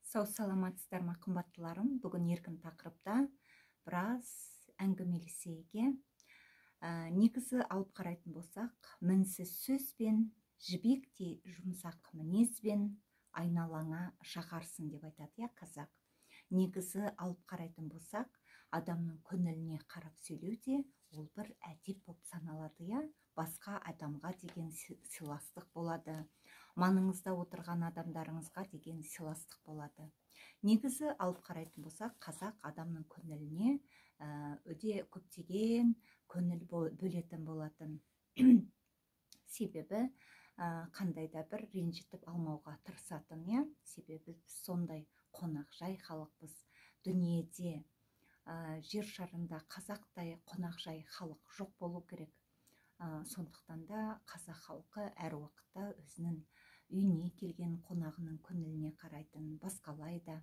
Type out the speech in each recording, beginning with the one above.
Сау саламатсыздар ма қымбаттыларым? Бүгін еркін тақырыпта біраз әңгімелесейге. Негізі алып қарайтын болсақ, мінсіз сөзбен, жібектей жұмсақ мінезбен айналаңа жағарсың деп айтады я қазақ. Негізі алып қарайтын болсақ, адамның көңіліне қарап сөйлеуде ол бір әдеп болып саналады я. Басқа адамға деген сыйластық болады. Маңыңызда отырған адамдарыңызға деген сыйластық болады. Негізі алып қарайтын болсақ, қазақ адамның көңіліне өте көптеген көңіл бөлетін болатын. Себебі қандай да бір ренжітіп алмауға тырысатын, я? Себебі біз сондай қонақжай халықпыз. Дүниеде жер шарында қазақтай қонақжай халық жоқ болу керек. Сондықтан да қазақ халқы әр уақытта өзінің үйіне келген қонағының көңіліне қарайтын, басқалайда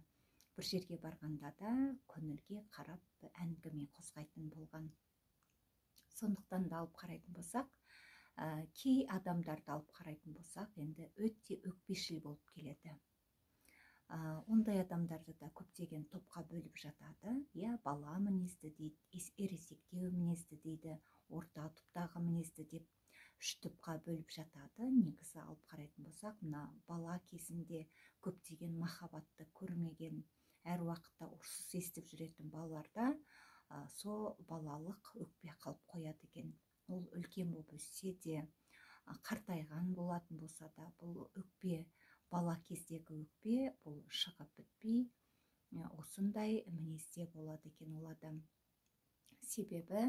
бір жерге барғанда да көңілге қарап әңгіме қозғайтын болған. Сондықтан да алып қарайтын болсақ, кей адамдарды алып қарайтын болсақ, енді өте өкпешіл болып келеді. Ондай адамдарды да көптеген топқа бөліп жатады. Я бала мінезді дейді, ересектеу мінезді дейді, орта топтағы мінезді деп үш топқа бөліп жатады. Негізі алып қарайтын болсақ, мына бала кезінде көптеген махаббатты көрмеген, әр уақытта ұрсыс естіп жүретін балаларда сол балалық өкпе қалып қояды екен. Ол үлкен болып өссе де, қартайған болатын болса да, бұл өкпе, бала кездегі өкпе, бұл шығып бітпей, осындай мінезде болады екен ол адам. Себебі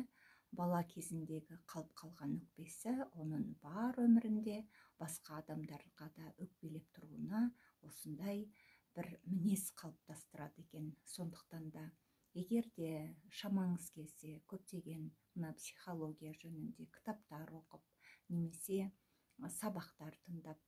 бала кезіндегі қалып қалған өкпесі оның бар өмірінде басқа адамдарға да өкпелеп тұруына осындай бір мінез қалыптастырады екен. Сондықтан да егер де шамаңыз келсе, көптеген мына психология жөнінде кітаптар оқып, немесе сабақтар тыңдап,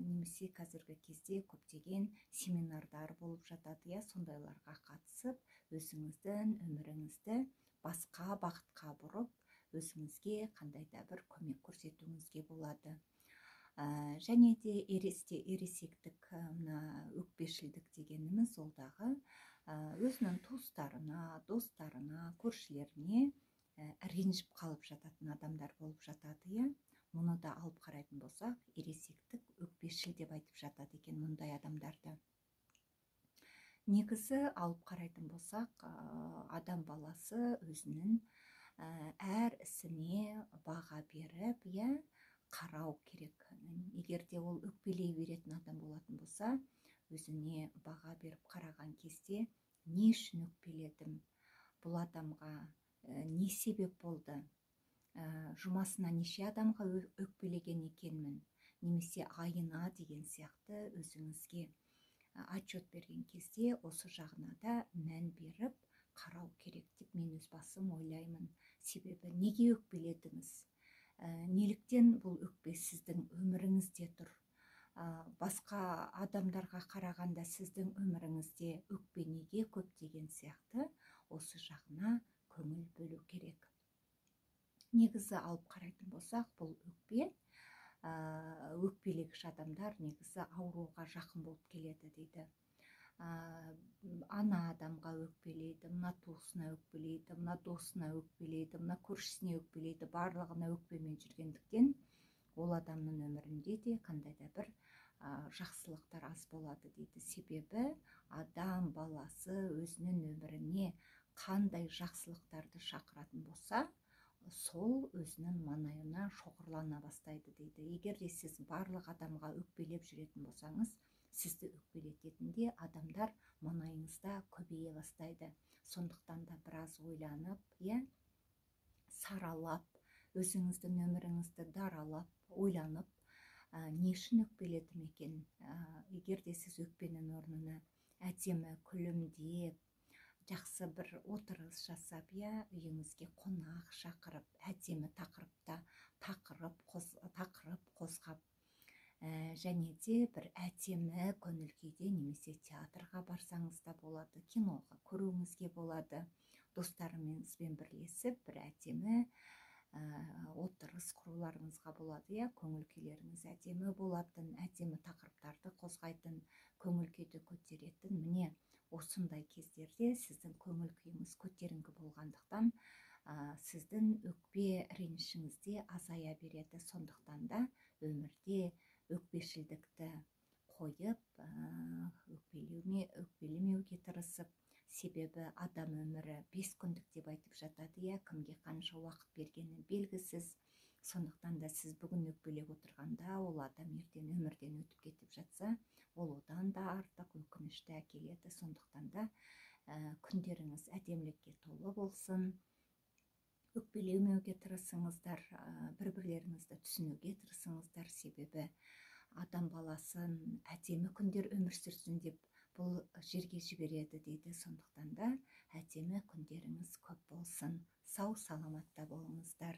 немесе қазіргі кезде көптеген семинардар болып жатады, я, сондайларға қатысып, өзіңіздің өміріңізді басқа бағытқа бұрып, өзіңізге қандай да бір көмек көрсетуіңізге болады. Және де ересектік, өкпешілдік дегеніміз олдағы өзінің туыстарына, достарына, көршілеріне ренжіп қалып жататын адамдар болып жатады, я. Мұны да алып қарайтын болсақ, ересектік өкпешіл деп айтып жатады екен мұндай адамдарды. Негізі алып қарайтын болсақ, адам баласы өзінің әр ісіне баға беріп, я, қарау керек. Егер де ол өкпелей беретін адам болатын болса, өзіне баға беріп қараған кезде, не үшін өкпеледім? Бұл адамға не себеп болды? Жұмасына неше адамға өкпелеген екенмін? Немесе айына деген сияқты өзіңізге отчет берген кезде осы жағына да мән беріп қарау керек деп мен өз басым ойлаймын. Себебі неге өкпеледіңіз? Неліктен бұл өкпе сіздің өміріңізде тұр? Басқа адамдарға қарағанда сіздің өміріңізде өкпе неге көп деген сияқты осы жағына көңіл бөлу керек. Негізі алып қарайтын болсақ, бұл өкпе, өкпелегіш адамдар негізі ауруға жақын болып келеді дейді. Ана адамға өкпелейді, мына туысына өкпелейді, мына досына өкпелейді, мына көршісіне өкпелейді, барлығына өкпемен жүргендіктен ол адамның өмірінде де қандай да бір жақсылықтар аз болады дейді. Себебі адам баласы өзінің өміріне қандай жақсылықтарды шақыратын болса, сол өзінің маңайына шоғырлана бастайды дейді. Егер де сіз барлық адамға өкпелеп жүретін болсаңыз, сізді өкпелететін де адамдар маңайыңызда көбейе бастайды. Сондықтан да біраз ойланып, саралап, өзіңіздің өміріңізді даралап, ойланып, не үшін өкпеледім екен? Егер де сіз өкпенің орнына әдемі күлімдеп, жақсы бір отырыс жасап, үйіңізге қонақ шақырып, әдемі тақырып қозғап, және де бір әдемі көңіл күйде немесе театрға барсаңыз да болады, киноға көруіңізге болады, достарыңызбен бірлесіп бір әдемі отырыс құруларыңызға болады, иә, көңіл күйлеріңіз әдемі болатын, әдемі тақырыптарды қозғайтын, көңіл күйді көтеретін. Міне осындай кездерде сіздің көңіл күйіңіз көтеріңкі болғандықтан сіздің өкпе ренішіңіз де азая береді. Сондықтан да өмірде өкпешілдікті қойып, өкпелемеуге тырысып, себебі адам өмірі 5 күндік деп айтып жатады, иә, кімге қанша уақыт бергені белгісіз. Сондықтан да сіз бүгін өкпелеп отырғанда, ол адам ертең өмірден өтіп кетіп жатса, ол одан да артық өкінішті әкеледі. Сондықтан да күндеріңіз әдемілікке толы болсын. Өкпелемеуге тырысыңыздар, бір-бірлеріңізді түсінуге тырысыңыздар, себебі адам баласын әдемі күндер өмір сүрсін деп бұл жерге жібереді дейді. Сондықтан да әдемі күндеріңіз көп болсын. Сау саламатта болыңыздар.